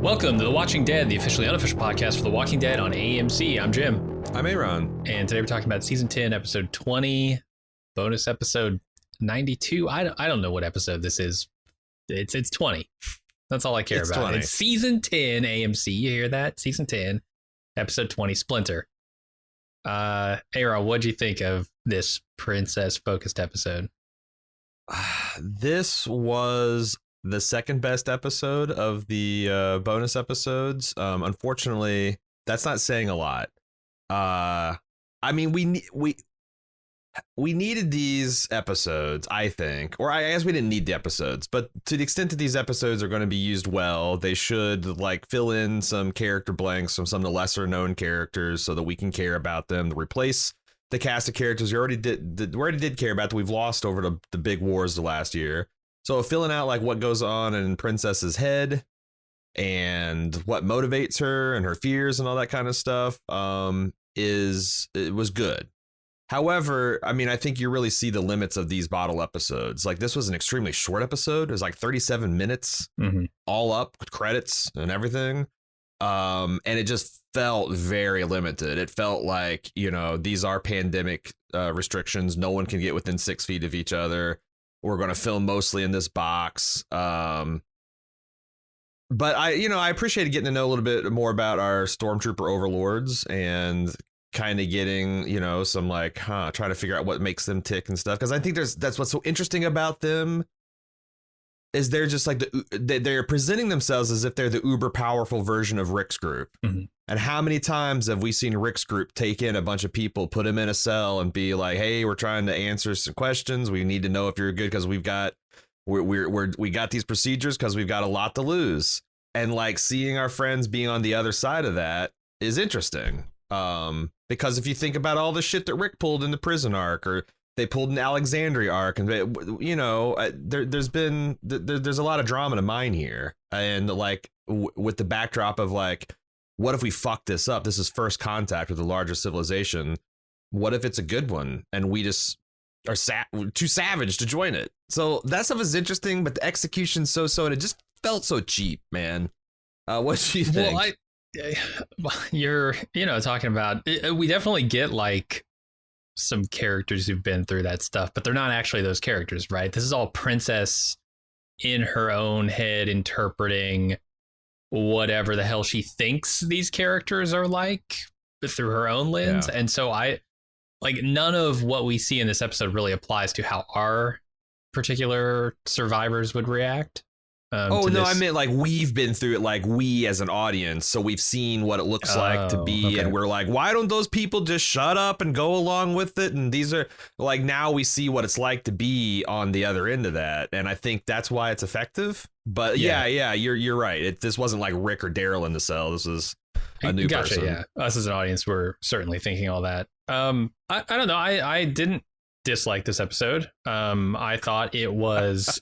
Welcome to The Watching Dead, the officially unofficial podcast for The Walking Dead on AMC. I'm Jim. I'm Aaron. And today we're talking about Season 10, Episode 20, bonus episode 92. I don't know what episode this is. It's 20. That's all I care about. 20. It's Season 10, AMC. You hear that? Season 10, Episode 20, Splinter. Aaron, what'd you think of this princess-focused episode? This was the second best episode of the bonus episodes. Unfortunately, that's not saying a lot. I mean, we needed these episodes, I think, or I guess we didn't need the episodes, but to the extent that these episodes are going to be used well, they should like fill in some character blanks from some of the lesser known characters so that we can care about them, to replace the cast of characters we already did care about that we've lost over the big wars the last year. So filling out like what goes on in Princess's head and what motivates her and her fears and all that kind of stuff it was good. However, I mean, I think you really see the limits of these bottle episodes. Like this was an extremely short episode. It was like 37 minutes all up with credits and everything. And it just felt very limited. It felt like, you know, these are pandemic restrictions. No one can get within 6 feet of each other. We're going to film mostly in this box. But I appreciated getting to know a little bit more about our stormtrooper overlords and kind of getting, some like, trying to figure out what makes them tick and stuff. Because I think that's what's so interesting about them is they're just like they're presenting themselves as if they're the uber powerful version of Rick's group. Mm-hmm. And how many times have we seen Rick's group take in a bunch of people, put them in a cell and be like, hey, we're trying to answer some questions. We need to know if you're good because we got these procedures because we've got a lot to lose. And like seeing our friends being on the other side of that is interesting. Because if you think about all the shit that Rick pulled in the prison arc or they pulled an Alexandria arc and, there's a lot of drama to mine here. And like with the backdrop of like, what if we fuck this up? This is first contact with a larger civilization. What if it's a good one and we just are too savage to join it? So that stuff is interesting, but the execution's so and it just felt so cheap, man. What do you think? Well, you're, talking about, we definitely get like some characters who've been through that stuff, but they're not actually those characters, right? This is all Princess in her own head interpreting whatever the hell she thinks these characters are like through her own lens. Yeah. And so none of what we see in this episode really applies to how our particular survivors would react. I meant like we've been through it, like we as an audience. So we've seen what it looks like to be. Okay. And we're like, why don't those people just shut up and go along with it? And these are like, now we see what it's like to be on the other end of that. And I think that's why it's effective. But yeah, you're right. This wasn't like Rick or Daryl in the cell. This is a new person. Yeah. Us as an audience, we're certainly thinking all that. I don't know. I didn't dislike this episode. I thought it was...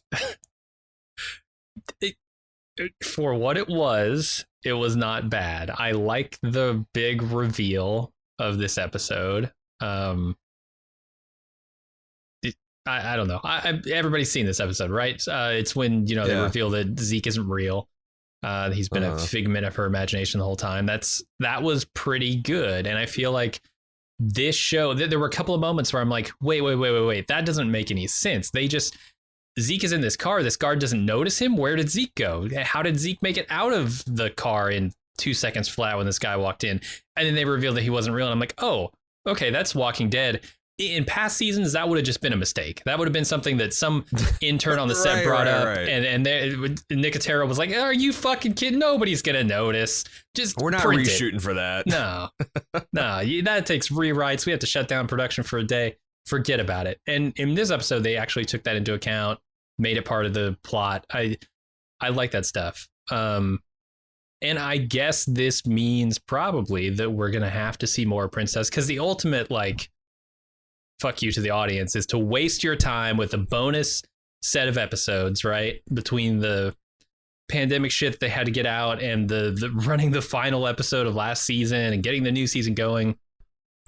for what it was not bad. I like the big reveal of this episode. I don't know. Everybody's seen this episode, right? It's when they reveal that Zeke isn't real. He's been a figment of her imagination the whole time. That was pretty good, and I feel like this show. There were a couple of moments where I'm like, wait, that doesn't make any sense. Zeke is in this car. This guard doesn't notice him. Where did Zeke go? How did Zeke make it out of the car in 2 seconds flat when this guy walked in? And then they revealed that he wasn't real. And I'm like, oh, okay, that's Walking Dead. In past seasons, that would have just been a mistake. That would have been something that some intern on the set brought up. Right. And Nicotero was like, are you fucking kidding? Nobody's going to notice. We're not reshooting for that. No, that takes rewrites. We have to shut down production for a day. Forget about it. And in this episode, they actually took that into account, made it part of the plot. I like that stuff. And I guess this means probably that we're going to have to see more Princess, because the ultimate, like, fuck you to the audience is to waste your time with a bonus set of episodes, right? Between the pandemic shit they had to get out and the running the final episode of last season and getting the new season going.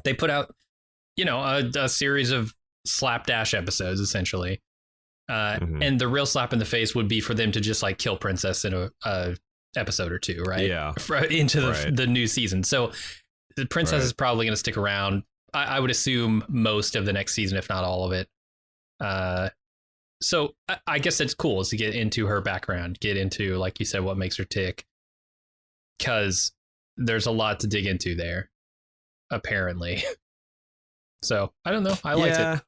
They put out, a series of slapdash episodes, essentially. And the real slap in the face would be for them to just like kill Princess in a episode or two, right? Yeah. Into the new season. So the princess is probably going to stick around. I would assume most of the next season, if not all of it. So I guess it's cool is to get into her background, get into, like you said, what makes her tick. Because there's a lot to dig into there, apparently. So I don't know. I liked it.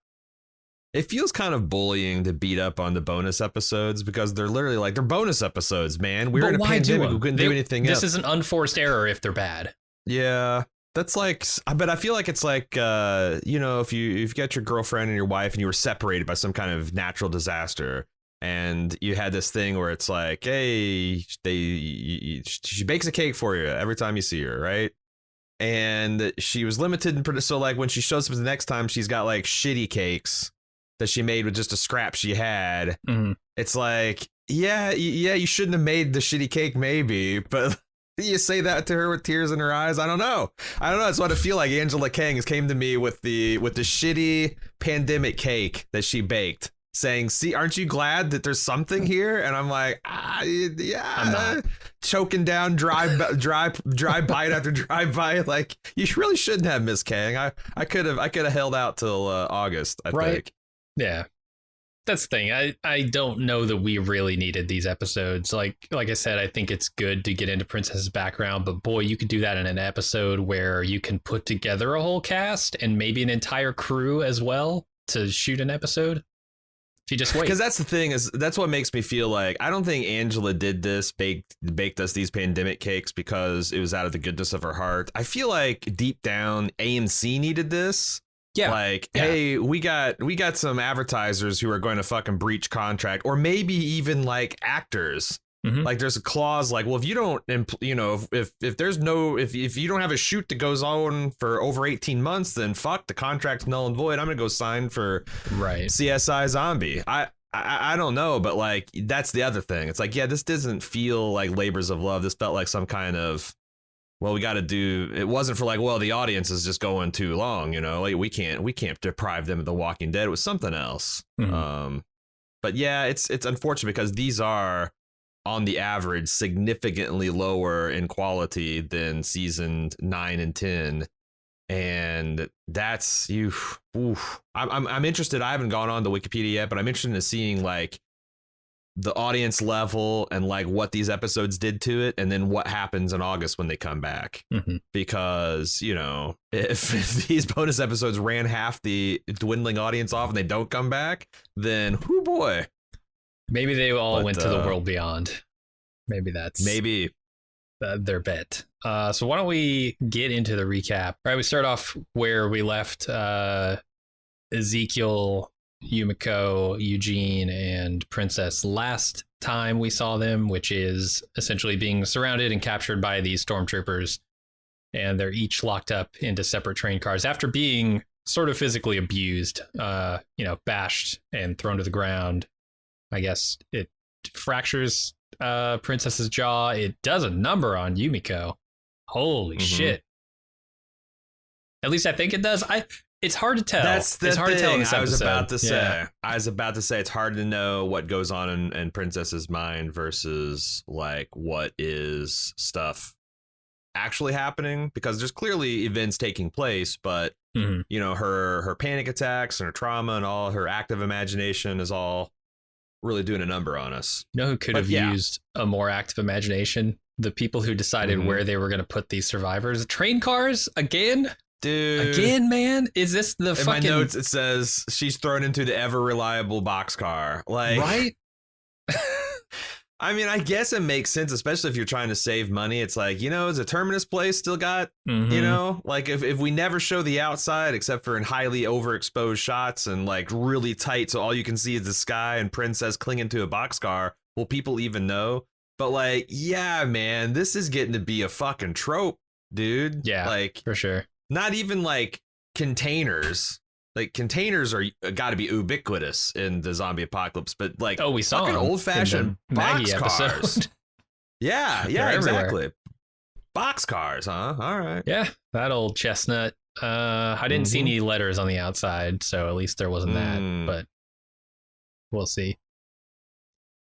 It feels kind of bullying to beat up on the bonus episodes because they're literally like, they're bonus episodes, man. We're in a pandemic. We couldn't do anything else. This is an unforced error if they're bad. Yeah. That's like, but I feel like it's like, if you've got your girlfriend and your wife and you were separated by some kind of natural disaster and you had this thing where it's like, hey, she bakes a cake for you every time you see her, right? And she was limited. So like when she shows up the next time, she's got like shitty cakes that she made with just a scrap she had. Mm-hmm. It's like, yeah, you shouldn't have made the shitty cake maybe, but you say that to her with tears in her eyes. I don't know. That's what I feel like. Angela Kang came to me with the shitty pandemic cake that she baked, saying, "See, aren't you glad that there's something here?" And I'm like, yeah, I'm not. Choking down dry bite after dry bite. Like, you really shouldn't have, Miss Kang. I could have held out till August. I think. Yeah. That's the thing. I don't know that we really needed these episodes. Like I said, I think it's good to get into Princess's background, but boy, you could do that in an episode where you can put together a whole cast and maybe an entire crew as well to shoot an episode. If you just wait. Because that's the thing, is that's what makes me feel like I don't think Angela did this, baked us these pandemic cakes because it was out of the goodness of her heart. I feel like deep down AMC needed this. Yeah. Like, hey, we got some advertisers who are going to fucking breach contract, or maybe even like actors. Mm-hmm. Like there's a clause like, well, if you don't, if there's no, if you don't have a shoot that goes on for over 18 months, then fuck, the contract's null and void. I'm going to go sign for CSI Zombie. I don't know, but like, that's the other thing. It's like, yeah, this doesn't feel like labors of love. This felt like some kind of, well, we got to do, it wasn't for like, well, the audience is just going too long, like we can't deprive them of The Walking Dead. It was something else. Mm-hmm. But yeah, it's unfortunate because these are on the average significantly lower in quality than season 9 and 10. And that's you. I'm interested. I haven't gone on to Wikipedia yet, but I'm interested in seeing like the audience level and like what these episodes did to it, and then what happens in August when they come back. Mm-hmm. Because if these bonus episodes ran half the dwindling audience off and they don't come back, then whoo boy, maybe they all went to the world beyond. Maybe that's their bet. So why don't we get into the recap? All right, we start off where we left Ezekiel, Yumiko, Eugene, and Princess last time we saw them, which is essentially being surrounded and captured by these stormtroopers. And they're each locked up into separate train cars after being sort of physically abused, bashed and thrown to the ground. I guess it fractures Princess's jaw. It does a number on Yumiko. Holy shit. At least I think it does. It's hard to tell. That's the thing I was about to say. Yeah. I was about to say it's hard to know what goes on in Princess's mind versus like what is stuff actually happening, because there's clearly events taking place, but her panic attacks and her trauma and all her active imagination is all really doing a number on us. You know who could have used a more active imagination? The people who decided where they were going to put these survivors. Train cars again? Dude. Again, man? Is this the fucking... In my notes, it says she's thrown into the ever-reliable boxcar. Like, right? I mean, I guess it makes sense, especially if you're trying to save money. It's like, is a Terminus place still got, like if we never show the outside except for in highly overexposed shots and like really tight, so all you can see is the sky and Princess clinging to a boxcar, will people even know? But like, yeah, man, this is getting to be a fucking trope, dude. Yeah, like for sure. Not even like containers. Like containers are got to be ubiquitous in the zombie apocalypse, but like, we saw fucking old fashioned box cars. Yeah, exactly. Box cars, huh? All right. Yeah, that old chestnut. I didn't see any letters on the outside, so at least there wasn't that. But we'll see.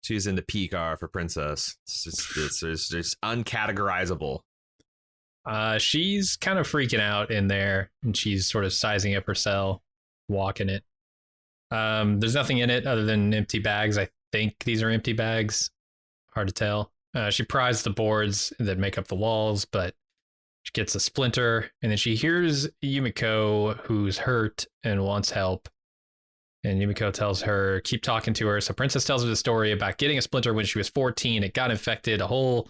She's into P-car for Princess. It's just uncategorizable. She's kind of freaking out in there, and she's sort of sizing up her cell, walking it. There's nothing in it other than empty bags. I think these are empty bags. Hard to tell. She pries the boards that make up the walls, but she gets a splinter, and then she hears Yumiko, who's hurt and wants help. And Yumiko tells her, keep talking to her. So Princess tells her the story about getting a splinter when she was 14. It got infected, a whole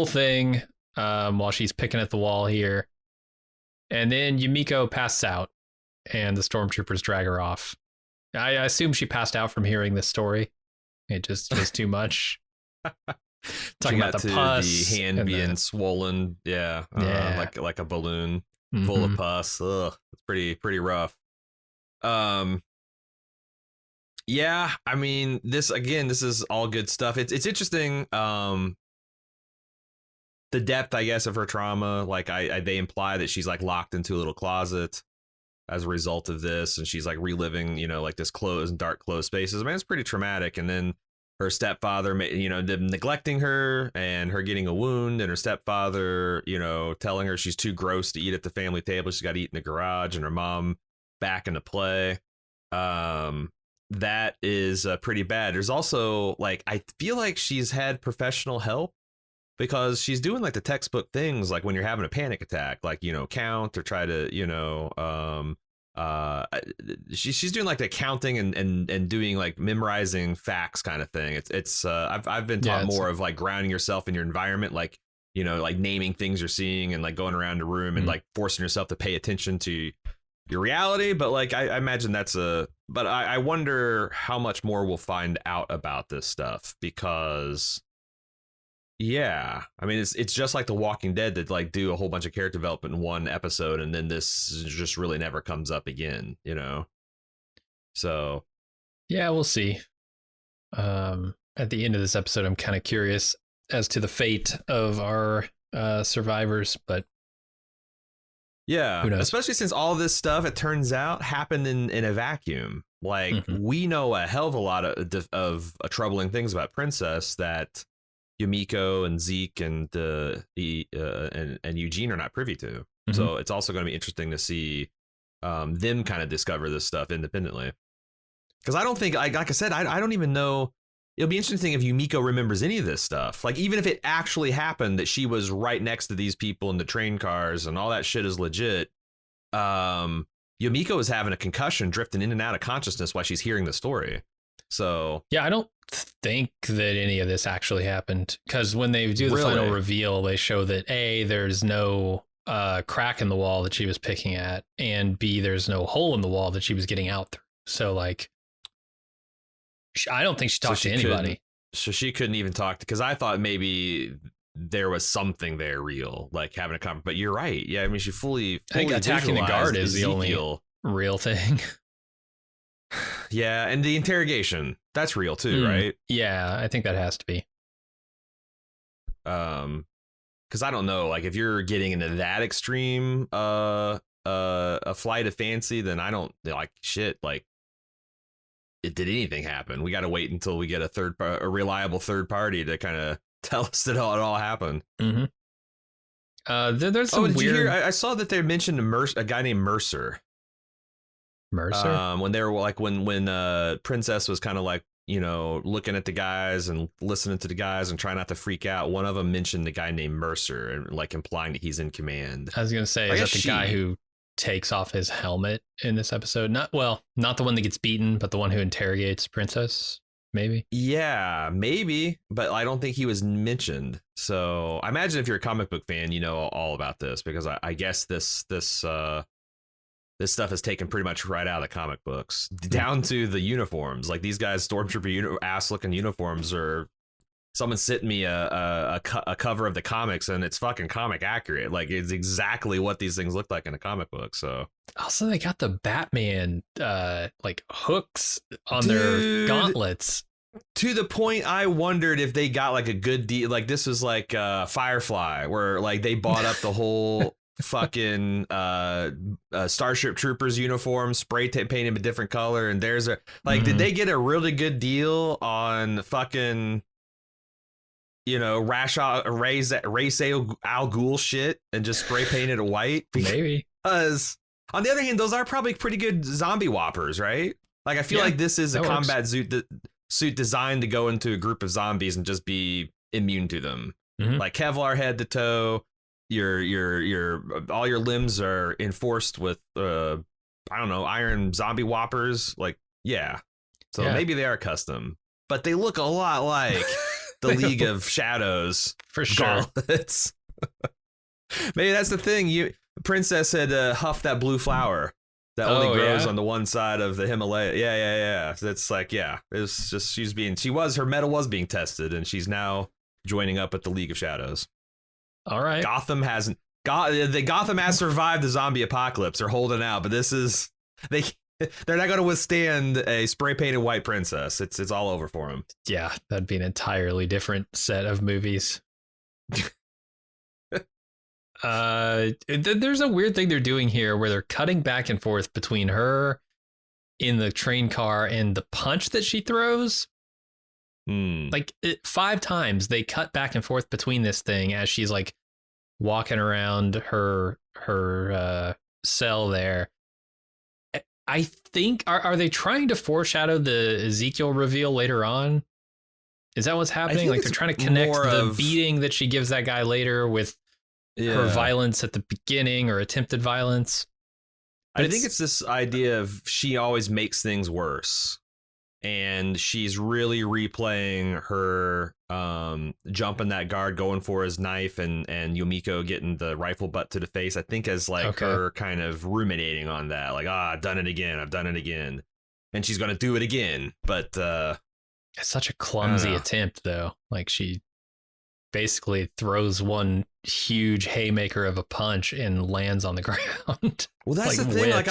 thing, while she's picking at the wall here. And then Yumiko passes out, and the stormtroopers drag her off. I assume she passed out from hearing this story. It just was too much. Talking about the pus, the hand being swollen, like a balloon full of pus. Ugh, it's pretty rough. Yeah, I mean, this is all good stuff. It's interesting. The depth, I guess, of her trauma. Like they imply that she's like locked into a little closet as a result of this, and she's like reliving, like this closed and dark closed spaces. I mean, it's pretty traumatic. And then her stepfather, neglecting her and her getting a wound, and her stepfather, telling her she's too gross to eat at the family table. She's got to eat in the garage, and her mom back into play. That is pretty bad. There's also I feel like she's had professional help, because she's doing like the textbook things, like when you're having a panic attack, like, count or try to, she's doing like the counting and doing like memorizing facts kind of thing. I've been taught more of like grounding yourself in your environment, like, like naming things you're seeing and like going around the room and like forcing yourself to pay attention to your reality. But like, I imagine but I wonder how much more we'll find out about this stuff, because yeah, I mean, it's just like The Walking Dead that like do a whole bunch of character development in one episode, and then this just really never comes up again, So yeah, we'll see. At the end of this episode, I'm kind of curious as to the fate of our survivors, but yeah, especially since all this stuff, it turns out, happened in a vacuum. Like we know a hell of a lot of troubling things about Princess that Yumiko and Zeke and Eugene are not privy to. So it's also going to be interesting to see them kind of discover this stuff independently. Because I don't think, like I said, I don't even know. It'll be interesting if Yumiko remembers any of this stuff. Like, even if it actually happened that she was right next to these people in the train cars and all that shit is legit. Yumiko is having a concussion, drifting in and out of consciousness while she's hearing the story. So yeah, I don't think that any of this actually happened, because when they do the final reveal, they show that A, there's no crack in the wall that she was picking at, and B, there's no hole in the wall that she was getting out through. So like, I don't think she talked to anybody. So she couldn't even talk, because I thought maybe there was something there real, like having a conversation. But you're right. Yeah, I mean, she fully I think attacking the guard is the only real thing. Yeah, and the interrogation, that's real too, right? Yeah, I think that has to be. Because I don't know, like if you're getting into that extreme a flight of fancy, then I don't like shit. Like, did anything happen? We got to wait until we get a reliable third party to kind of tell us that it all happened. There's some did weird. You hear? I saw that they mentioned a guy named Mercer. When they were like when Princess was kind of like, looking at the guys and listening to the guys and trying not to freak out. One of them mentioned the guy named Mercer, and like implying that he's in command. I was gonna say, is that the guy who takes off his helmet in this episode? Not the one that gets beaten, but the one who interrogates Princess, maybe. Yeah, maybe, but I don't think he was mentioned. So I imagine if you're a comic book fan, you know all about this, because I guess this stuff is taken pretty much right out of the comic books, down to the uniforms. Like, these guys, stormtrooper ass looking uniforms, or someone sent me a cover of the comics, and it's fucking comic accurate. Like, it's exactly what these things look like in a comic book. So also, they got the Batman like hooks on their gauntlets, to the point I wondered if they got like a good deal. Like, this was like Firefly, where like they bought up the whole fucking Starship Troopers uniform, spray paint him a different color, and there's a like, did they get a really good deal on fucking, you know, Ra's al Ghul shit and just spray painted it white? Maybe. Because on the other hand, those are probably pretty good zombie whoppers, right? Like, I feel like this is a combat suit designed to go into a group of zombies and just be immune to them. Like Kevlar head to toe. Your all your limbs are enforced with I don't know, iron zombie whoppers. Like, yeah. So maybe they are custom, but they look a lot like the League of Shadows for sure. Maybe that's the thing. Princess had huffed that blue flower that only grows on the one side of the Himalaya. Yeah. It's like, it's just her metal was being tested, and she's now joining up at the League of Shadows. All right. Gotham has survived the zombie apocalypse. They're holding out, but they're not going to withstand a spray painted white princess. It's all over for them. Yeah, that'd be an entirely different set of movies. There's a weird thing they're doing here where they're cutting back and forth between her in the train car and the punch that she throws. Like 5 times they cut back and forth between this thing as she's like walking around her cell there. I think are they trying to foreshadow the Ezekiel reveal later on? Is that what's happening? Like they're trying to connect the beating that she gives that guy later with her violence at the beginning, or attempted violence. But I think it's this idea of she always makes things worse. And she's really replaying her jumping that guard, going for his knife, and Yumiko getting the rifle butt to the face. I think as like her kind of ruminating on that, like, I've done it again. And she's going to do it again. But it's such a clumsy attempt, though. Like, she basically throws one huge haymaker of a punch and lands on the ground. Well, that's like the thing. Like,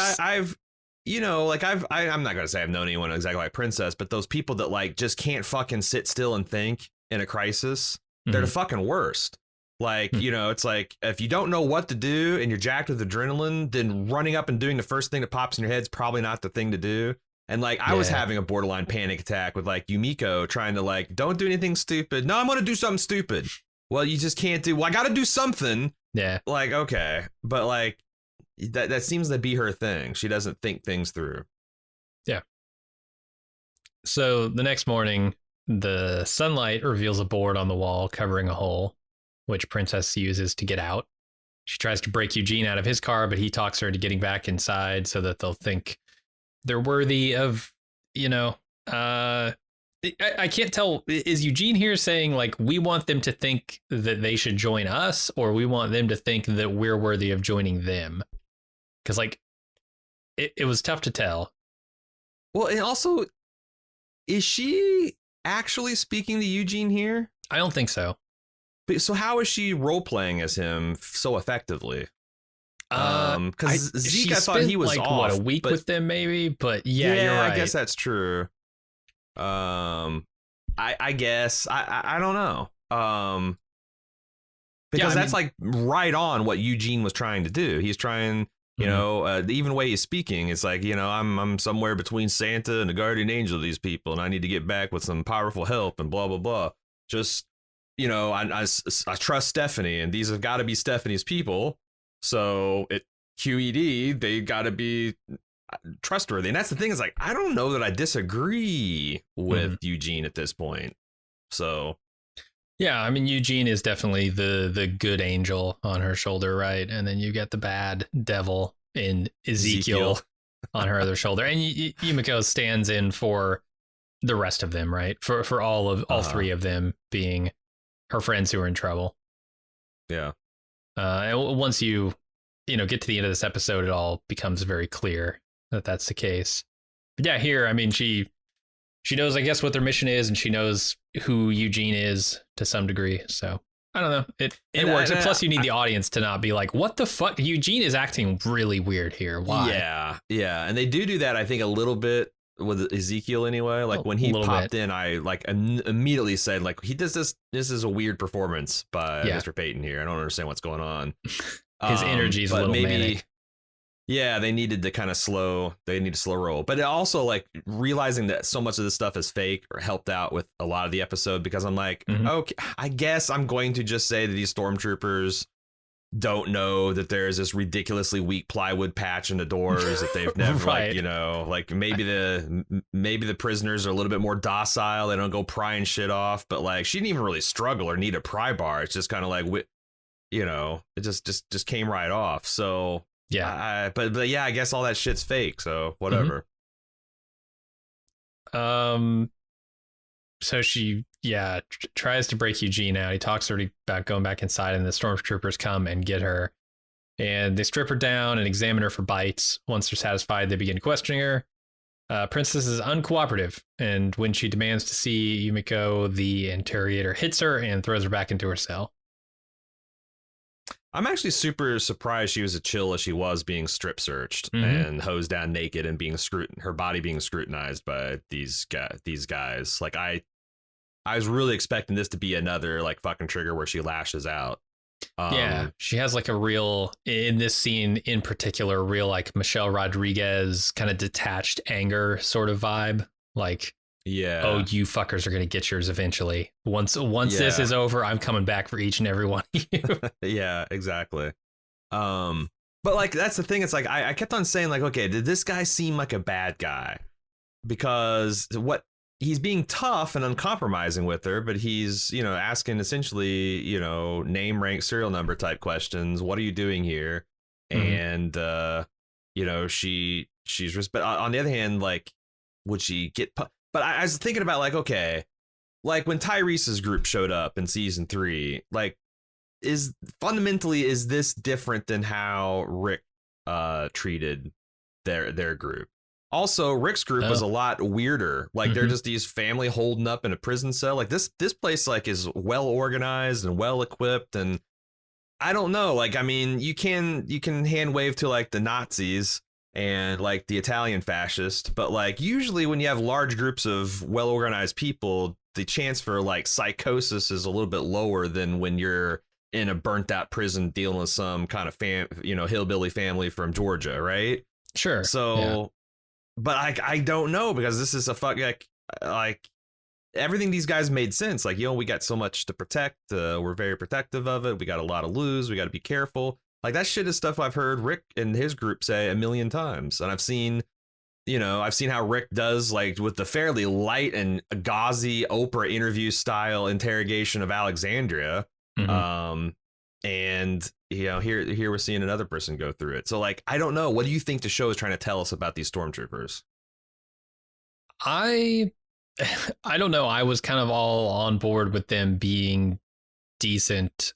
I'm not going to say I've known anyone exactly like Princess, but those people that like just can't fucking sit still and think in a crisis, they're the fucking worst. Like, you know, it's like, if you don't know what to do and you're jacked with adrenaline, then running up and doing the first thing that pops in your head is probably not the thing to do. And like, I was having a borderline panic attack with like Yumiko trying to like, don't do anything stupid. No, I'm going to do something stupid. Well, you just can't do, I got to do something. Yeah. Like, okay. But like, that seems to be her thing. She doesn't think things through. Yeah. So the next morning, the sunlight reveals a board on the wall covering a hole, which Princess uses to get out. She tries to break Eugene out of his car, but he talks her into getting back inside so that they'll think they're worthy of, you know, I can't tell. Is Eugene here saying like, we want them to think that they should join us, or we want them to think that we're worthy of joining them? Because like, it was tough to tell. Well, and also, is she actually speaking to Eugene here? I don't think so. But so how is she role playing as him so effectively? Because Zeke, I thought he was like off, a week with them, maybe. But yeah, you're right. I guess that's true. I guess I don't know. Because that's like right on what Eugene was trying to do. He's trying, you know, the even way he's speaking, it's like, you know, I'm somewhere between Santa and the guardian angel of these people, and I need to get back with some powerful help and blah blah blah. Just, you know, I trust Stephanie, and these have got to be Stephanie's people. So at QED, they got to be trustworthy. And that's the thing, is like, I don't know that I disagree with Eugene at this point. So yeah, I mean, Eugene is definitely the good angel on her shoulder, right? And then you get the bad devil in Ezekiel on her other shoulder. And Yumiko stands in for the rest of them, right? For all 3 of them being her friends who are in trouble. Yeah. And once you get to the end of this episode, it all becomes very clear that that's the case. But yeah, here, I mean, she knows, I guess, what their mission is, and she knows who Eugene is to some degree. So I don't know. It works. And plus, you need the audience to not be like, what the fuck? Eugene is acting really weird here. Why? Yeah. And they do that, I think, a little bit with Ezekiel anyway. Like when he popped in, I like immediately said, like, he does this. This is a weird performance by Mr. Payton here. I don't understand what's going on. His energy is a but little maybe manic. yeah, they needed to kind of slow. They need to slow roll, but it also like realizing that so much of this stuff is fake or helped out with a lot of the episode because I'm like, okay, I guess I'm going to just say that these stormtroopers don't know that there's this ridiculously weak plywood patch in the doors that they've never Right. like, you know, like maybe the prisoners are a little bit more docile. They don't go prying shit off, but like she didn't even really struggle or need a pry bar. It's just kind of like, you know, it just came right off. So Yeah. But yeah, I guess all that shit's fake. So whatever. So she tries to break Eugene out. He talks to her about going back inside, and the stormtroopers come and get her. And they strip her down and examine her for bites. Once they're satisfied, they begin questioning her. Princess is uncooperative, and when she demands to see Yumiko, the interrogator hits her and throws her back into her cell. I'm actually super surprised she was as chill as she was being strip searched and hosed down naked and being her body being scrutinized by these guys. Like I was really expecting this to be another like fucking trigger where she lashes out. Yeah, she has like a real, in this scene in particular, real like Michelle Rodriguez kind of detached anger sort of vibe. Like, yeah, oh, you fuckers are gonna get yours eventually. Once this is over, I'm coming back for each and every one of you. Yeah, exactly. But like that's the thing. It's like I kept on saying like, okay, did this guy seem like a bad guy? Because he's being tough and uncompromising with her, but he's, you know, asking essentially, you know, name, rank, serial number type questions. What are you doing here? And you know, she's but on the other hand, like, would she get? But I was thinking about like, okay, like when Tyrese's group showed up in season 3, like, is this different than how Rick treated their group? Also, Rick's group was a lot weirder. Like they're just these family holding up in a prison cell. Like this place like is well organized and well equipped, and I don't know. Like I mean, you can hand wave to like the Nazis and like the Italian fascist, but like usually when you have large groups of well organized people, the chance for like psychosis is a little bit lower than when you're in a burnt out prison dealing with some kind of hillbilly family from Georgia, right? Sure. So, but I don't know because this is a like everything these guys made sense. Like, we got so much to protect. We're very protective of it. We got a lot to lose. We got to be careful. Like that shit is stuff I've heard Rick and his group say a million times. And I've seen how Rick does like with the fairly light and gauzy Oprah interview style interrogation of Alexandria. And here we're seeing another person go through it. So like, I don't know. What do you think the show is trying to tell us about these stormtroopers? I don't know. I was kind of all on board with them being decent,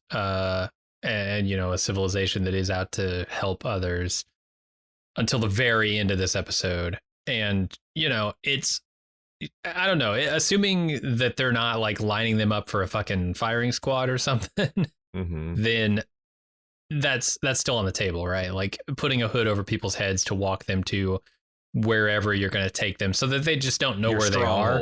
and a civilization that is out to help others until the very end of this episode. And it's, I don't know, assuming that they're not like lining them up for a fucking firing squad or something, then that's still on the table, right? Like putting a hood over people's heads to walk them to wherever you're going to take them so that they just don't know where they are.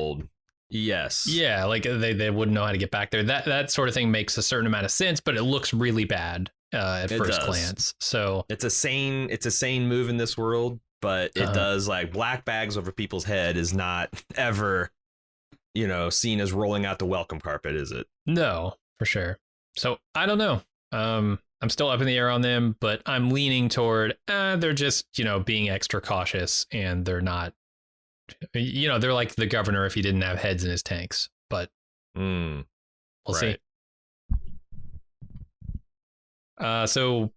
Yes. Yeah, like they wouldn't know how to get back there. That sort of thing makes a certain amount of sense, but it looks really bad at first glance. So it's a sane move in this world, but it does like black bags over people's head is not ever, seen as rolling out the welcome carpet, is it? No, for sure. So I don't know. I'm still up in the air on them, but I'm leaning toward they're just, being extra cautious, and they're not, they're like the governor if he didn't have heads in his tanks, but we'll see. So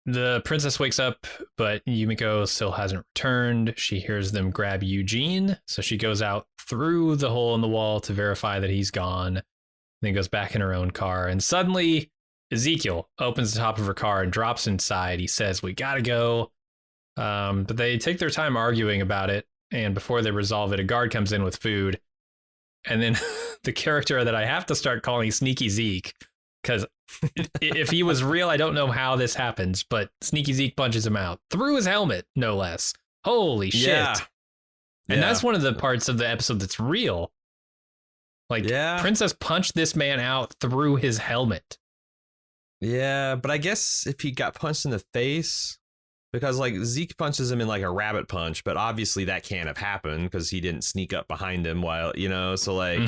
the princess wakes up, but Yumiko still hasn't returned. She hears them grab Eugene, so she goes out through the hole in the wall to verify that he's gone, then goes back in her own car, and suddenly Ezekiel opens the top of her car and drops inside. He says, "We gotta go." But they take their time arguing about it, and before they resolve it, a guard comes in with food. And then the character that I have to start calling Sneaky Zeke, because if he was real, I don't know how this happens, but Sneaky Zeke punches him out through his helmet, no less. Holy shit. Yeah. And that's one of the parts of the episode that's real. Like, Princess punched this man out through his helmet. Yeah, but I guess if he got punched in the face, because like Zeke punches him in like a rabbit punch, but obviously that can't have happened because he didn't sneak up behind him while, so like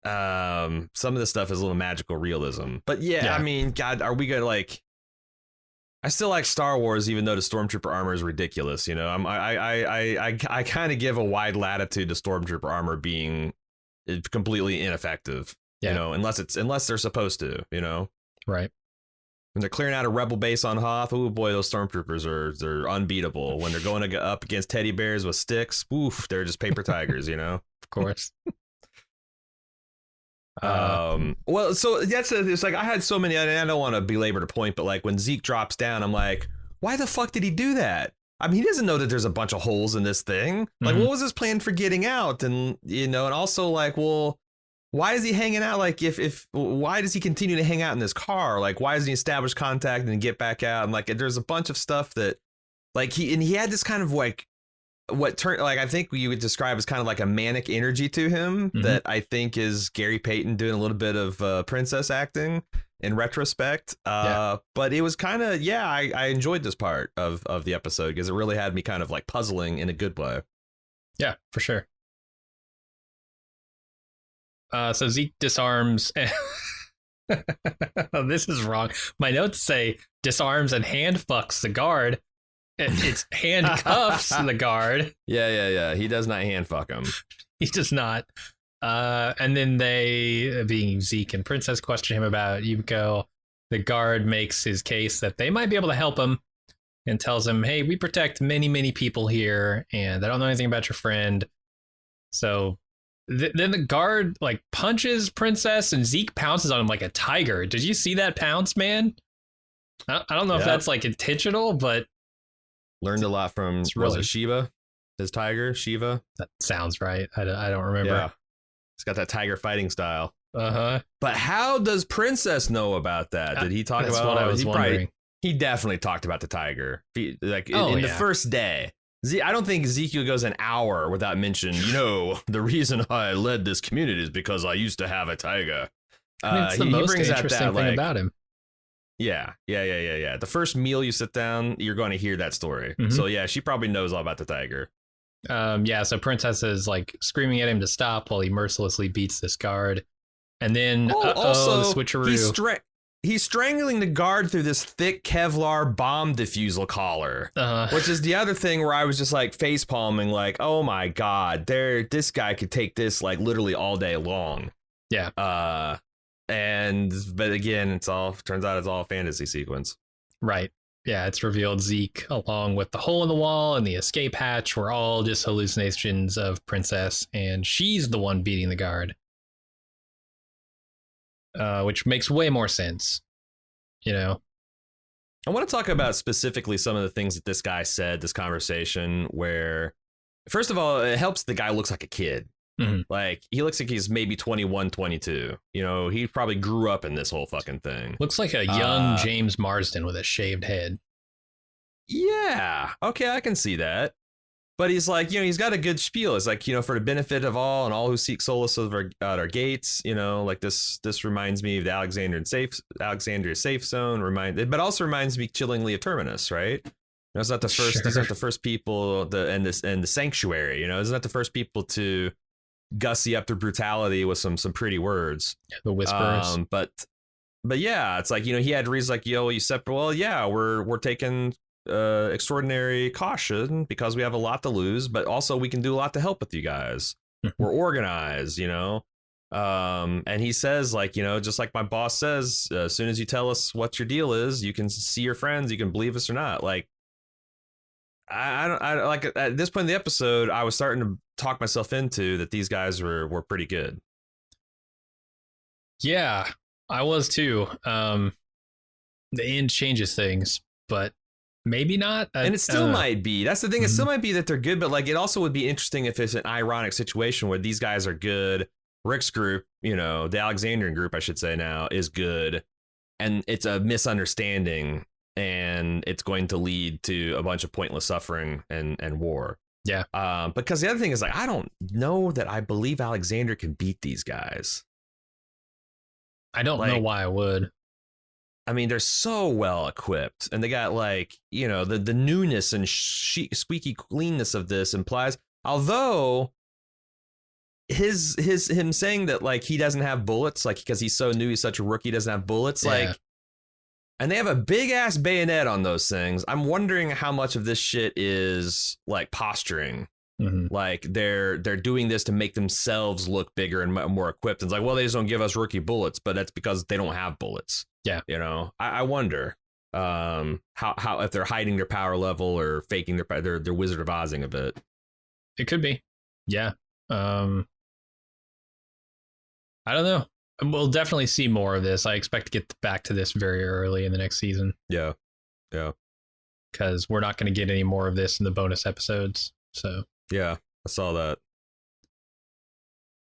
some of the stuff is a little magical realism. But yeah, I mean, God, are we gonna like I still like Star Wars, even though the Stormtrooper armor is ridiculous. I kind of give a wide latitude to Stormtrooper armor being completely ineffective. Unless they're supposed to. Right. When they're clearing out a rebel base on Hoth, oh boy, those Stormtroopers they're unbeatable. When they're going up against teddy bears with sticks, oof, they're just paper tigers. Of course. Well, so it's like I had so many, and I don't want to belabor the point, but like when Zeke drops down, I'm like, why the fuck did he do that? I mean, he doesn't know that there's a bunch of holes in this thing. Like, what was his plan for getting out? And and also like, well, why is he hanging out? Like, why does he continue to hang out in this car? Like, why doesn't he establish contact and get back out? And like, there's a bunch of stuff that, like, he had this kind of like I think you would describe as kind of like a manic energy to him that I think is Gary Payton doing a little bit of princess acting in retrospect. But it was kind of, I enjoyed this part of the episode because it really had me kind of like puzzling in a good way. Yeah, for sure. So Zeke disarms. This is wrong. My notes say disarms and hand fucks the guard. It's handcuffs the guard. Yeah. He does not hand fuck him. He does not. And then they, being Zeke and Princess, question him about Yumiko. The guard makes his case that they might be able to help him and tells him, hey, we protect many, many people here, and I don't know anything about your friend. So then the guard like punches Princess, and Zeke pounces on him like a tiger. Did you see that pounce, man? I don't know if that's like intentional, but learned a lot from, was it Shiva? His tiger, Shiva? That sounds right. I don't remember. Yeah. He's got that tiger fighting style. Uh-huh. But how does Princess know about that? Did he talk about what I was wondering. He definitely talked about the tiger. In the first day. I don't think Ezekiel goes an hour without mentioning, the reason I led this community is because I used to have a tiger. It's the most interesting thing about him. Yeah. The first meal you sit down, you're going to hear that story. So yeah, she probably knows all about the tiger. So Princess is like screaming at him to stop while he mercilessly beats this guard. And then also the switcheroo. He's strangling the guard through this thick Kevlar bomb diffusal collar, which is the other thing where I was just like face palming, like, oh my God, this guy could take this like literally all day long. Yeah. But again, turns out it's all a fantasy sequence. Right. Yeah, it's revealed Zeke, along with the hole in the wall and the escape hatch, were all just hallucinations of Princess, and she's the one beating the guard. Which makes way more sense, I want to talk about specifically some of the things that this guy said, this conversation, where, first of all, it helps the guy looks like a kid. Like, he looks like he's maybe 21, 22. He probably grew up in this whole fucking thing. Looks like a young James Marsden with a shaved head. Yeah. Okay, I can see that. But he's like, he's got a good spiel. It's like, for the benefit of all and all who seek solace at our gates, like this reminds me of the Alexandria safe zone, but also reminds me chillingly of Terminus, right? It's not the first. Sure. These aren't the first people. And the sanctuary. It's not the first people to gussy up their brutality with some pretty words. The whisperers. But yeah, it's like, he had reasons like, you separate. Well, yeah, we're taking extraordinary caution because we have a lot to lose, but also we can do a lot to help with you guys. We're organized, and he says, like, just like my boss says, as soon as you tell us what your deal is, you can see your friends, you can believe us or not. Like, I like at this point in the episode, I was starting to talk myself into that these guys were pretty good. Yeah, I was too. The end changes things, but maybe not. And it still might be. That's the thing. It still might be that they're good, but like, it also would be interesting if it's an ironic situation where these guys are good. Rick's group, the Alexandrian group, I should say now, is good. And it's a misunderstanding, and it's going to lead to a bunch of pointless suffering and war. Yeah. Because the other thing is, like, I don't know that I believe Alexander can beat these guys. I don't know why I would. I mean, they're so well equipped, and they got like, you know, the newness and squeaky cleanness of this implies, although him saying that like he doesn't have bullets, like because he's so new, he's such a rookie, doesn't have bullets, like, and they have a big ass bayonet on those things. I'm wondering how much of this shit is like posturing. Mm-hmm. Like they're doing this to make themselves look bigger and more equipped. And it's like, well, they just don't give us rookie bullets, but that's because they don't have bullets. Yeah, you know, I wonder how if they're hiding their power level or faking their Wizard of Ozing a bit. It could be, yeah. I don't know. We'll definitely see more of this. I expect to get back to this very early in the next season. Yeah. Because we're not going to get any more of this in the bonus episodes. So. Yeah, I saw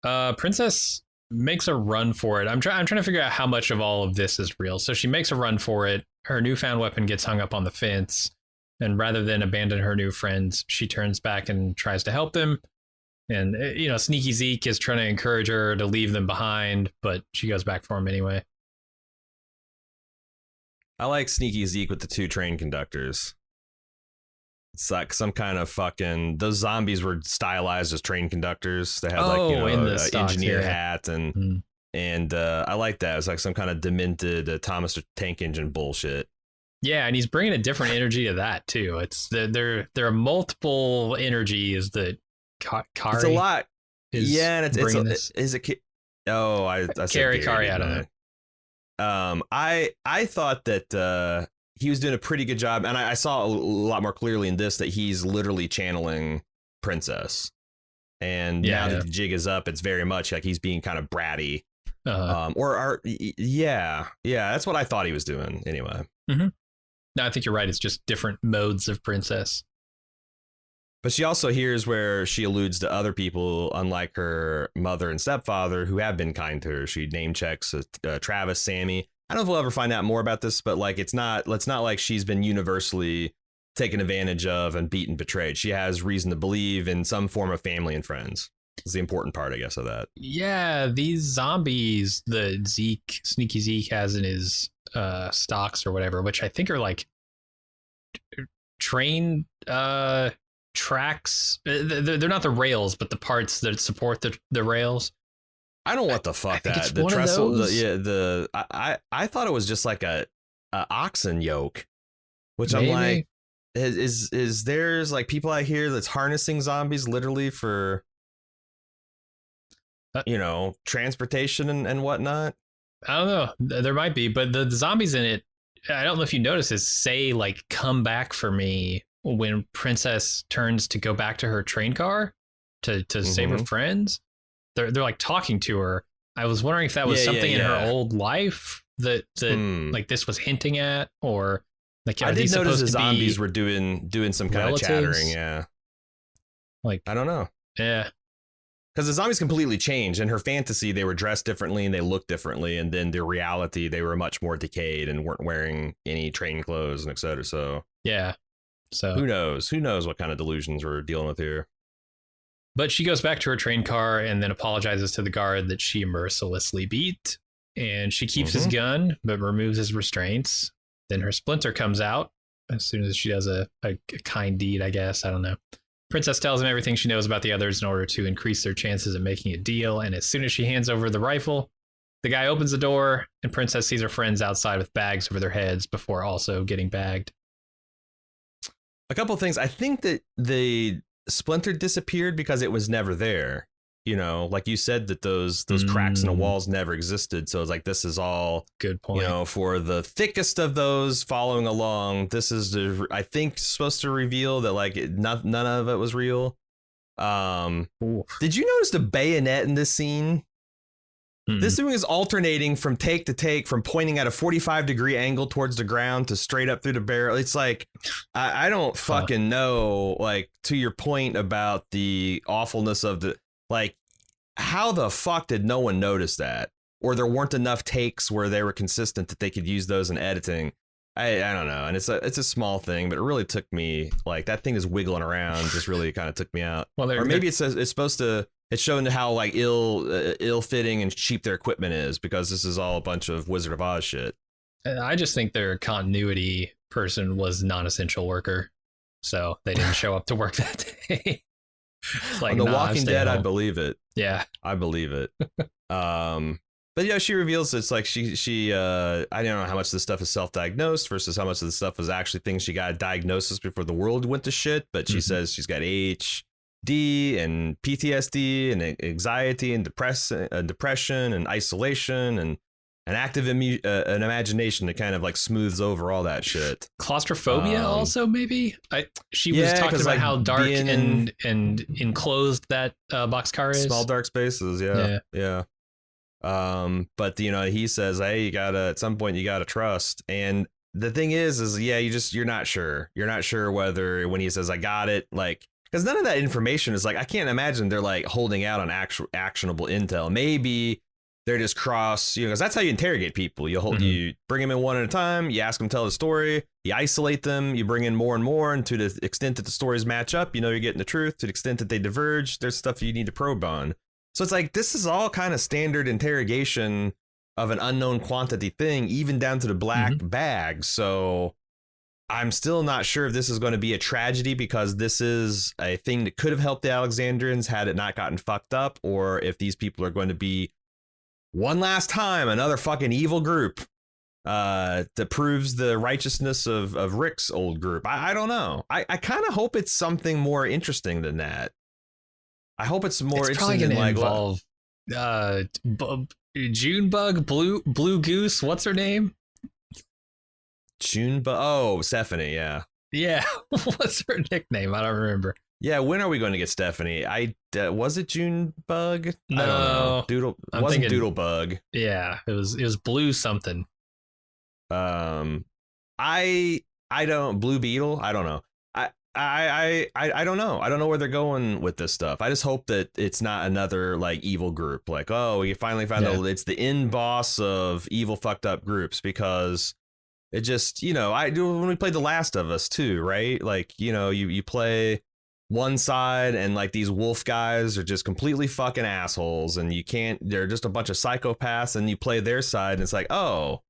that. Princess makes a run for it. I'm trying to figure out how much of all of this is real. So she makes a run for it. Her newfound weapon gets hung up on the fence. And rather than abandon her new friends, she turns back and tries to help them. And, you know, Sneaky Zeke is trying to encourage her to leave them behind, but she goes back for him anyway. I like Sneaky Zeke with the 2 train conductors. It's like some kind of fucking, those zombies were stylized as train conductors. They had like, you know, an engineer hat and I like that. It's like some kind of demented Thomas the Tank Engine bullshit. Yeah, and he's bringing a different energy to that too. It's there are multiple energies that Kari. It's a lot. Yeah, and is it? Oh, I said Kari. I don't know. I thought that he was doing a pretty good job, and I saw a lot more clearly in this that he's literally channeling Princess. And now that the jig is up, it's very much like he's being kind of bratty. Yeah, that's what I thought he was doing anyway. Mm-hmm. No, I think you're right. It's just different modes of Princess. But she also hears where she alludes to other people, unlike her mother and stepfather, who have been kind to her. She name checks Travis, Sammy. I don't know if we'll ever find out more about this, but like it's not like she's been universally taken advantage of and beaten, betrayed. She has reason to believe in some form of family and friends. Is the important part, I guess, of that. Yeah, these zombies that Sneaky Zeke has in his stocks or whatever, which I think are like train tracks. They're not the rails, but the parts that support the rails. I don't know what the fuck that the trestle. I thought it was just like a oxen yoke, which maybe. I'm like, is there's like people out here that's harnessing zombies literally for transportation and whatnot. I don't know. There might be, but the zombies in it, I don't know if you notice, is say like come back for me when Princess turns to go back to her train car to save her friends. They're like talking to her. I was wondering if that was something in her old life that like this was hinting at, or like I did notice the zombies were doing some kind of chattering. Yeah, like I don't know. Yeah, because the zombies completely changed. In her fantasy, they were dressed differently and they looked differently, and then the reality, they were much more decayed and weren't wearing any train clothes and etc. So yeah, so who knows what kind of delusions we're dealing with here. But she goes back to her train car and then apologizes to the guard that she mercilessly beat. And she keeps his gun, but removes his restraints. Then her Splinter comes out as soon as she does a kind deed, I guess. I don't know. Princess tells him everything she knows about the others in order to increase their chances of making a deal. And as soon as she hands over the rifle, the guy opens the door and Princess sees her friends outside with bags over their heads before also getting bagged. A couple of things. I think that the Splinter disappeared because it was never there. You know, like you said, that those cracks in the walls never existed. So it's like, this is all good point. You know, for the thickest of those following along, this is I think supposed to reveal that like none of it was real. Did you notice the bayonet in this scene? This thing is alternating from take to take, from pointing at a 45-degree angle towards the ground to straight up through the barrel. It's like, I don't fucking know, like, to your point about the awfulness of the, like, how the fuck did no one notice that? Or there weren't enough takes where they were consistent that they could use those in editing. I don't know. And it's a small thing, but it really took me, like, that thing is wiggling around, just really kind of took me out. Well, or maybe it's supposed to, it's showing how like ill-fitting and cheap their equipment is, because this is all a bunch of Wizard of Oz shit. I just think their continuity person was non-essential worker, so they didn't show up to work that day. Like, on The Walking Dead, I believe it. Yeah, I believe it. But yeah, she reveals it's like she I don't know how much of this stuff is self-diagnosed versus how much of the stuff is actually things she got a diagnosis before the world went to shit. But she says she's got ADHD and PTSD and anxiety and depression and isolation and an active an imagination that kind of like smooths over all that shit. Claustrophobia also, maybe. She was talking about how dark and enclosed that boxcar is. Small dark spaces, yeah. But he says, hey, you gotta at some point you gotta trust. And the thing is you're not sure. You're not sure whether when he says I got it, like, because none of that information is like, I can't imagine they're like holding out on actionable intel. Maybe they're just because that's how you interrogate people. You bring them in one at a time. You ask them to tell the story. You isolate them. You bring in more and more. And to the extent that the stories match up, you're getting the truth. To the extent that they diverge, there's stuff you need to probe on. So it's like, this is all kind of standard interrogation of an unknown quantity thing, even down to the black bag. So I'm still not sure if this is going to be a tragedy because this is a thing that could have helped the Alexandrians had it not gotten fucked up, or if these people are going to be one last time another fucking evil group that proves the righteousness of Rick's old group. I don't know. I kind of hope it's something more interesting than that. I hope it's more interesting than like involve Junebug, Blue Goose. What's her name? Junebug. Oh, Stephanie. Yeah. Yeah. What's her nickname? I don't remember. Yeah. When are we going to get Stephanie? Was it Junebug? No. I don't know. It wasn't Doodlebug. Yeah. It was Blue something. I don't. Blue Beetle. I don't know. I don't know. I don't know where they're going with this stuff. I just hope that it's not another like evil group. Like, oh, we finally found out it's the in boss of evil fucked up groups, because it just, I do when we played The Last of Us too, right? Like, you play one side and like these wolf guys are just completely fucking assholes and they're just a bunch of psychopaths, and you play their side and it's like, oh,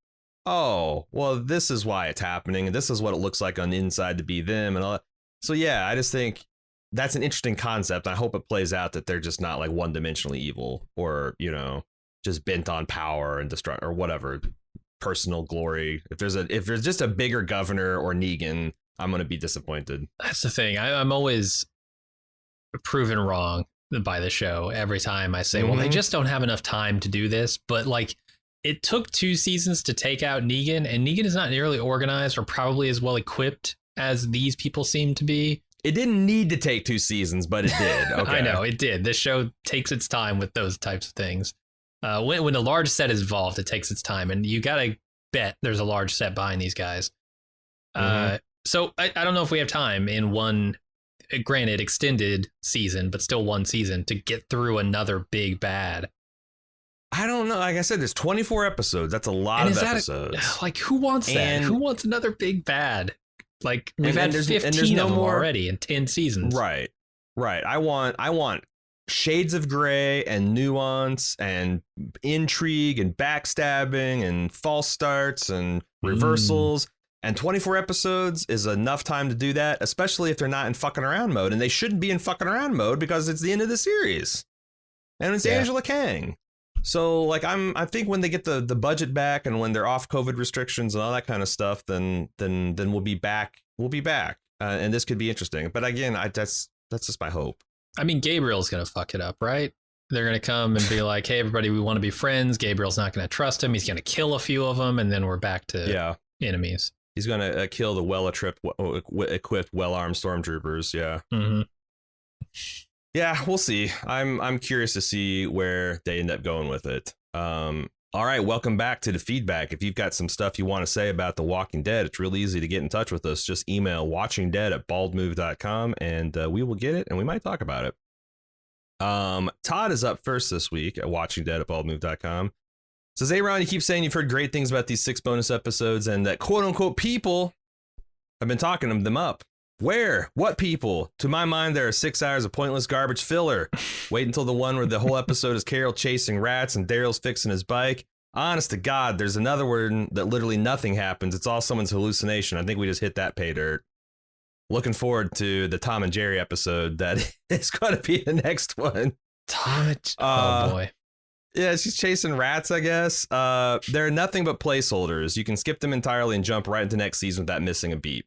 well, this is why it's happening. And this is what it looks like on the inside to be them and all that. So, yeah, I just think that's an interesting concept. I hope it plays out that they're just not like one dimensionally evil or, just bent on power and destruct or whatever, personal glory. If there's just a bigger governor or Negan, I'm going to be disappointed. That's the thing. I'm always proven wrong by the show every time I say, well, they just don't have enough time to do this. But like, it took 2 seasons to take out Negan, and Negan is not nearly organized or probably as well equipped as these people seem to be. It didn't need to take 2 seasons, but it did. Okay. I know it did. This show takes its time with those types of things. When a large set is involved, it takes its time, and you gotta bet there's a large set behind these guys. So I don't know if we have time in one, granted extended season, but still one season to get through another big bad. I don't know. Like I said, there's 24 episodes. That's a lot of episodes. Like, who wants that? Who wants another big bad? Like, we've had 15 of them already in 10 seasons. Right. I want shades of gray and nuance and intrigue and backstabbing and false starts and reversals. And 24 episodes is enough time to do that, especially if they're not in fucking around mode. And they shouldn't be in fucking around mode because it's the end of the series. And it's Angela Kang. So, like, I think when they get the budget back and when they're off COVID restrictions and all that kind of stuff, then we'll be back. And this could be interesting. But again, that's just my hope. I mean, Gabriel's going to fuck it up, right? They're going to come and be like, hey, everybody, we want to be friends. Gabriel's not going to trust him. He's going to kill a few of them. And then we're back to enemies. He's going to kill the well-equipped, well-armed stormtroopers. Yeah. Yeah, we'll see. I'm curious to see where they end up going with it. All right, welcome back to the feedback. If you've got some stuff you want to say about The Walking Dead, it's really easy to get in touch with us. Just email watchingdead@baldmove.com and we will get it and we might talk about it. Todd is up first this week at watchingdead@baldmove.com. Says, hey, Ron, you keep saying you've heard great things about these 6 bonus episodes and that quote unquote people have been talking them up. Where? What people? To my mind, there are 6 hours of pointless garbage filler. Wait until the one where the whole episode is Carol chasing rats and Daryl's fixing his bike. Honest to God, there's another one that literally nothing happens. It's all someone's hallucination. I think we just hit that pay dirt. Looking forward to the Tom and Jerry episode that is going to be the next one. Oh boy. Yeah, she's chasing rats, I guess. They're nothing but placeholders. You can skip them entirely and jump right into next season without missing a beat.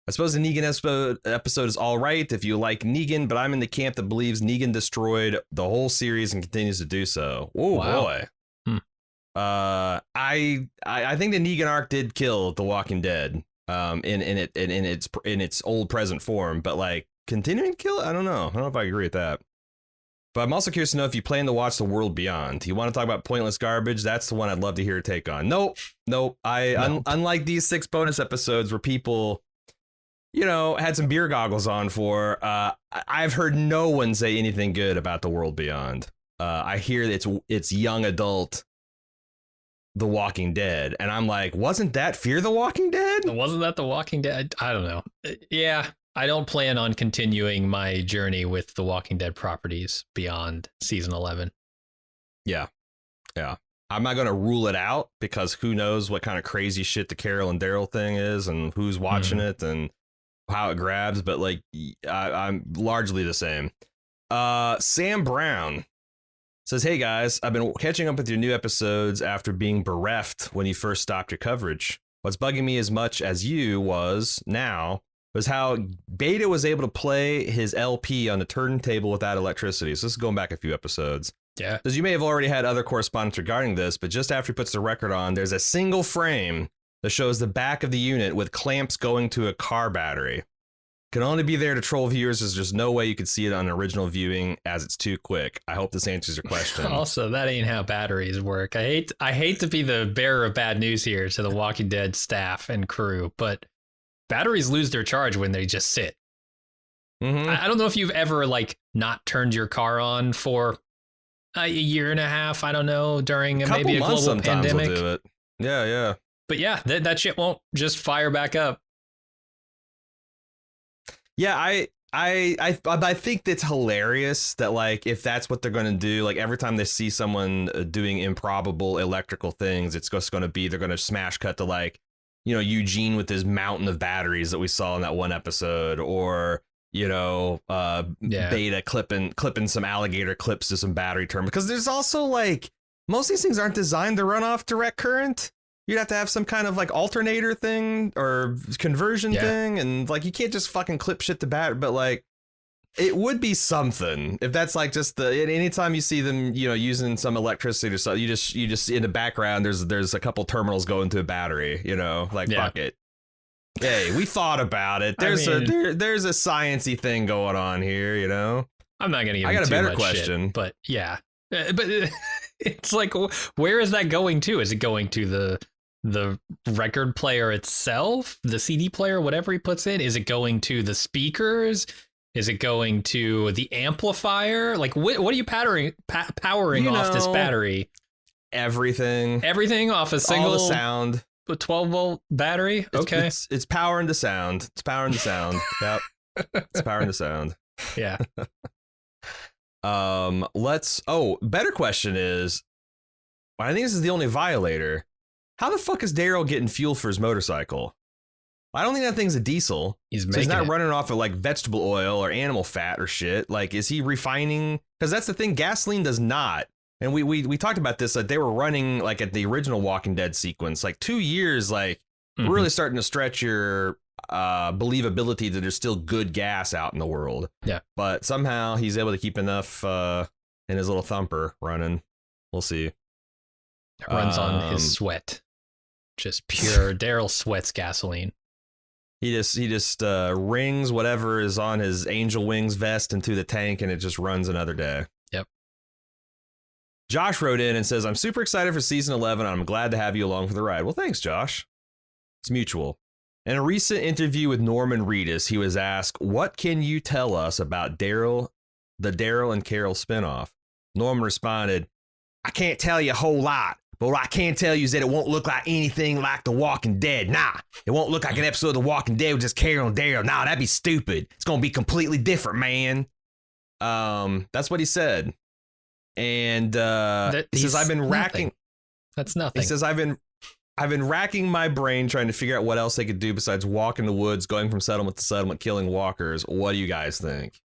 I suppose the Negan episode is all right if you like Negan, but I'm in the camp that believes Negan destroyed the whole series and continues to do so. Oh, wow. Boy. I think the Negan arc did kill The Walking Dead in its old present form, but like continuing to kill it, I don't know if I agree with that. But I'm also curious to know if you plan to watch The World Beyond. You want to talk about pointless garbage? That's the one I'd love to hear a take on. Nope. Unlike these 6 bonus episodes where people, had some beer goggles on for, I've heard no one say anything good about The World Beyond. I hear that it's young adult The Walking Dead, and I'm like, wasn't that Fear the Walking Dead? Wasn't that The Walking Dead? I don't know. Yeah. I don't plan on continuing my journey with the Walking Dead properties beyond season 11. Yeah. I'm not going to rule it out because who knows what kind of crazy shit the Carol and Daryl thing is and who's watching it and how it grabs. But like, I'm largely the same. Sam Brown says, hey guys, I've been catching up with your new episodes after being bereft when you first stopped your coverage. What's bugging me as much as you was how Beta was able to play his LP on the turntable without electricity. So this is going back a few episodes. Yeah. Because you may have already had other correspondence regarding this, but just after he puts the record on, there's a single frame that shows the back of the unit with clamps going to a car battery. Can only be there to troll viewers as there's no way you could see it on original viewing as it's too quick. I hope this answers your question. Also, that ain't how batteries work. I hate to be the bearer of bad news here to the Walking Dead staff and crew, but batteries lose their charge when they just sit. Mm-hmm. I don't know if you've ever not turned your car on for a year and a half. I don't know, during maybe a global pandemic. We'll do it. Yeah. But yeah, that shit won't just fire back up. Yeah, I think that's hilarious that if that's what they're going to do, every time they see someone doing improbable electrical things, it's just going to be they're going to smash cut to Eugene with his mountain of batteries that we saw in that one episode, or Beta clipping some alligator clips to some battery terminal. Because there's also most of these things aren't designed to run off direct current. You'd have to have some kind of alternator thing or conversion thing, and you can't just fucking clip shit to battery. But it would be something if that's just anytime you see them using some electricity or something, you just in the background there's a couple terminals going to a battery, fuck it. Hey, we thought about it. There's a sciencey thing going on here, I'm not gonna give. I got a better question, shit, but yeah, but it's where is that going to? Is it going to the record player itself, the CD player, whatever he puts in? Is it going to the speakers? Is it going to the amplifier? What are you powering off this battery? Everything off a single all the sound. A 12-volt battery? Okay. It's powering the sound. It's powering the sound. Yep. It's powering the sound. Yeah. Better question is, I think this is the only violator. How the fuck is Daryl getting fuel for his motorcycle? I don't think that thing's a diesel. He's not running off of vegetable oil or animal fat or shit. Is he refining? Because that's the thing. Gasoline does not. And we talked about this. They were running at the original Walking Dead sequence, 2 years, really starting to stretch your believability that there's still good gas out in the world. Yeah. But somehow he's able to keep enough in his little thumper running. We'll see. It runs on his sweat. Just pure Daryl sweats gasoline. He just rings whatever is on his Angel Wings vest into the tank, and it just runs another day. Yep. Josh wrote in and says, I'm super excited for season 11. And I'm glad to have you along for the ride. Well, thanks, Josh. It's mutual. In a recent interview with Norman Reedus, he was asked, what can you tell us about the Daryl and Carol spinoff? Norman responded, I can't tell you a whole lot. But what I can tell you is that it won't look like anything like The Walking Dead. Nah, it won't look like an episode of The Walking Dead with just Carol and Daryl. Nah, that'd be stupid. It's going to be completely different, man. That's what he said. And he says, I've been racking. That's nothing. He says, I've been racking my brain trying to figure out what else they could do besides walk in the woods, going from settlement to settlement, killing walkers. What do you guys think?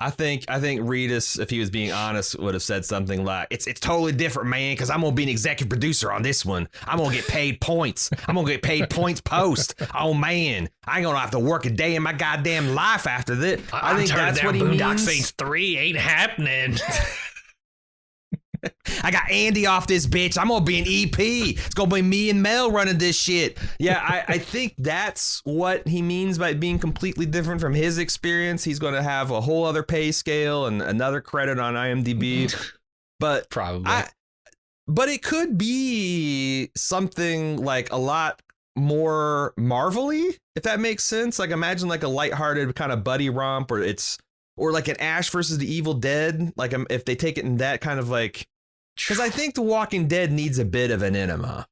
I think Reedus, if he was being honest, would have said something like, it's totally different, man, because I'm going to be an executive producer on this one. I'm going to get paid points. I'm going to get paid points post. Oh, man. I ain't going to have to work a day in my goddamn life after this. I think that's what he means. Boondock Saints 3 ain't happening. I got Andy off this bitch. I'm going to be an EP. It's going to be me and Mel running this shit. Yeah, I think that's what he means by being completely different from his experience. He's going to have a whole other pay scale and another credit on IMDb. But probably. But it could be something like a lot more Marvel-y, if that makes sense. Like imagine like a lighthearted kind of buddy romp, or like an Ash versus the Evil Dead. Like if they take it in that kind of like, because I think The Walking Dead needs a bit of an enema.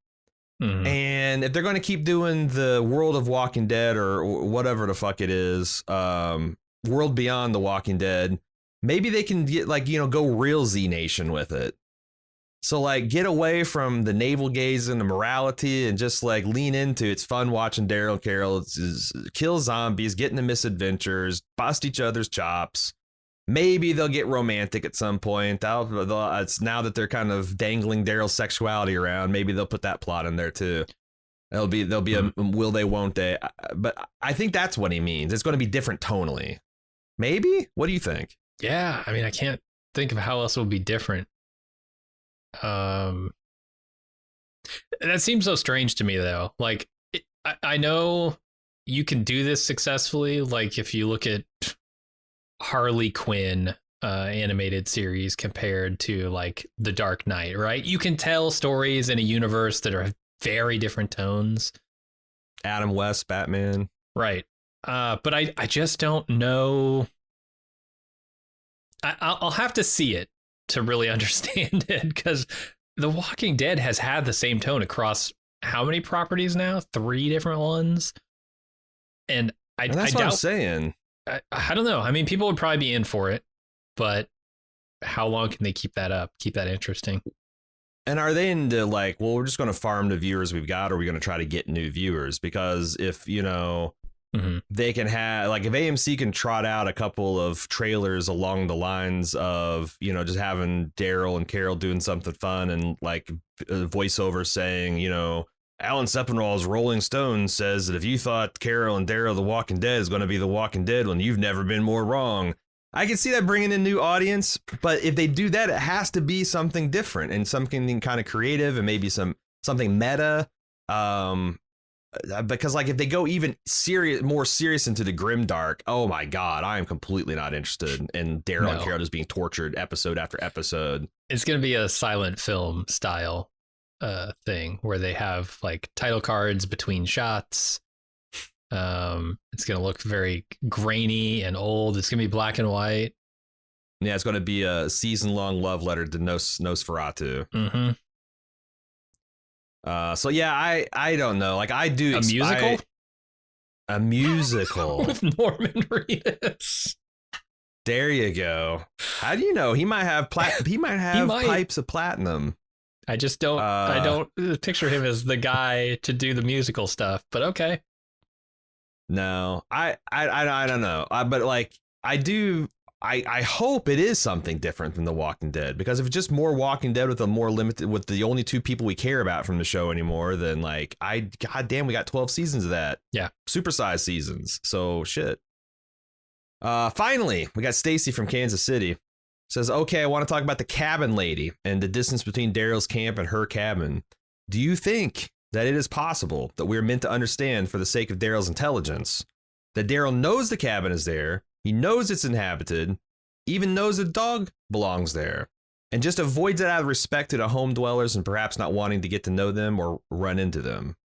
Mm-hmm. And if they're going to keep doing the World of Walking Dead or whatever the fuck it is, World Beyond The Walking Dead, maybe they can get like, go real Z Nation with it. So like get away from the navel gaze and the morality and just like lean into it's fun watching Daryl and Carol kill zombies, get into misadventures, bust each other's chops. Maybe they'll get romantic at some point. It's now that they're kind of dangling Daryl's sexuality around. Maybe they'll put that plot in there too. There'll be a will they, won't they? But I think that's what he means. It's going to be different tonally. Maybe. What do you think? Yeah, I mean, I can't think of how else it would be different. That seems so strange to me, though. Like, I know you can do this successfully. Like, if you look at Harley Quinn animated series compared to like The Dark Knight, right? You can tell stories in a universe that are very different tones. Adam West, Batman. Right. But I just don't know. I'll have to see it to really understand it, because The Walking Dead has had the same tone across how many properties now? 3 different ones. And that's what I'm saying. I don't know. I mean, people would probably be in for it, but how long can they keep that up? Keep that interesting? And are they into like, well, we're just going to farm the viewers we've got, or are we going to try to get new viewers? Because if, they can have, like, if AMC can trot out a couple of trailers along the lines of, just having Daryl and Carol doing something fun and like a voiceover saying, Alan Sepinwall's Rolling Stone says that if you thought Carol and Daryl The Walking Dead is going to be The Walking Dead, well, you've never been more wrong. I can see that bringing in new audience, but if they do that, it has to be something different and something kind of creative and maybe something meta. Because like if they go even more serious into the grimdark, oh my God, I am completely not interested in Daryl and Carol just being tortured episode after episode. It's going to be a silent film style thing where they have like title cards between shots. It's going to look very grainy and old. It's going to be black and white. Yeah, it's going to be a season-long love letter to Nosferatu. Mm-hmm. So yeah, I don't know. Like I do musical. A musical with Norman Reedus. There you go. How do you know? He might have pipes of platinum. I just don't. I don't picture him as the guy to do the musical stuff. But okay. No, I don't know. But like I do. I hope it is something different than The Walking Dead, because if it's just more Walking Dead with the only 2 people we care about from the show anymore, then like goddamn, we got 12 seasons of that. Yeah, supersized seasons. So shit. Finally, we got Stacy from Kansas City. Says, okay, I want to talk about the cabin lady and the distance between Daryl's camp and her cabin. Do you think that it is possible that we're meant to understand, for the sake of Daryl's intelligence, that Daryl knows the cabin is there? He knows it's inhabited, even knows a dog belongs there, and just avoids it out of respect to the home dwellers and perhaps not wanting to get to know them or run into them.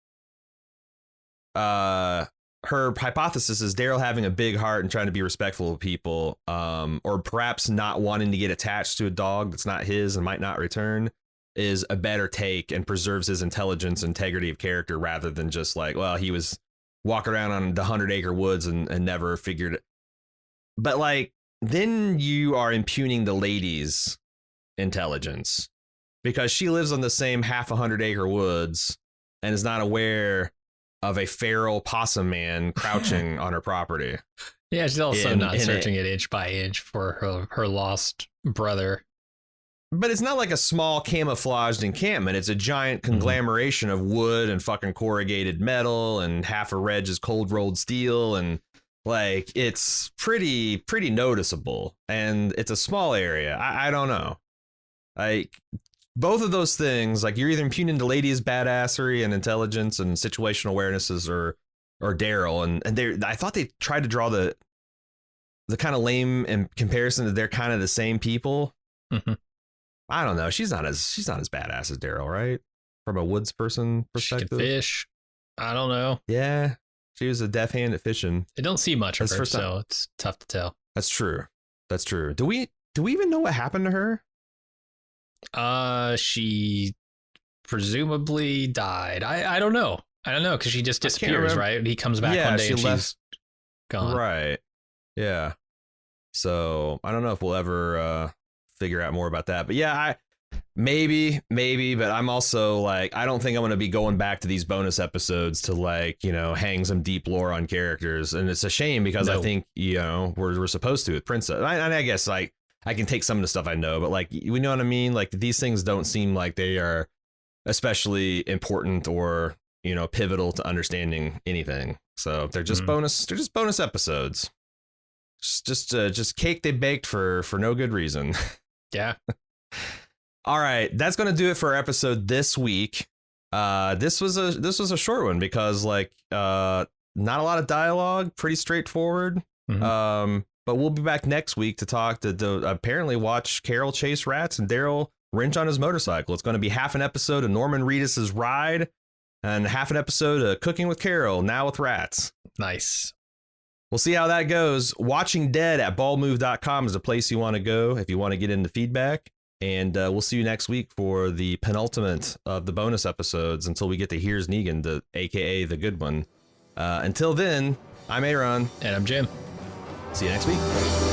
Her hypothesis is Daryl having a big heart and trying to be respectful of people, or perhaps not wanting to get attached to a dog that's not his and might not return, is a better take and preserves his intelligence, integrity of character, rather than just like, well, he was walking around on the 100-acre woods and never figured it. But like, then you are impugning the lady's intelligence. because she lives on the same 100-acre woods and is not aware of a feral possum man crouching on her property. Yeah, she's also not searching it inch by inch for her lost brother. But it's not like a small camouflaged encampment. It's a giant conglomeration of wood and fucking corrugated metal, and half a reg is cold rolled steel, and like it's pretty noticeable. And it's a small area. I don't know. Like both of those things, like you're either impugning the lady's badassery and intelligence and situational awarenesses, or Daryl, and I thought they tried to draw the kind of lame in comparison that they're kind of the same people. Mm-hmm. I don't know. She's not as badass as Daryl, right? From a woods person perspective. She can fish. I don't know. Yeah, she was a deft hand at fishing. I don't see much of her, so it's tough to tell. That's true. Do we even know what happened to her? She presumably died. I don't know. I don't know, because she just disappears, right? He comes back one day and she's gone. Right. Yeah. So I don't know if we'll ever figure out more about that. But yeah, maybe, but I'm also like, I don't think I'm going to be going back to these bonus episodes to like, hang some deep lore on characters. And it's a shame because I think, we're supposed to with Princess. I guess like I can take some of the stuff I know, but like, you know what I mean? Like these things don't seem like they are especially important or, pivotal to understanding anything. So they're just bonus episodes. Just cake they baked for no good reason. Yeah. All right, that's gonna do it for our episode this week. This was a short one because like not a lot of dialogue, pretty straightforward. Mm-hmm. But we'll be back next week to talk to apparently watch Carol chase rats and Daryl wrench on his motorcycle. It's going to be half an episode of Norman Reedus's Ride and half an episode of Cooking with Carol, now with rats. Nice. We'll see how that goes. Watching Dead at baldmove.com is a place you want to go if you want to get into feedback. And we'll see you next week for the penultimate of the bonus episodes until we get to Here's Negan, aka the good one. Until then, I'm Aaron. And I'm Jim. See you next week.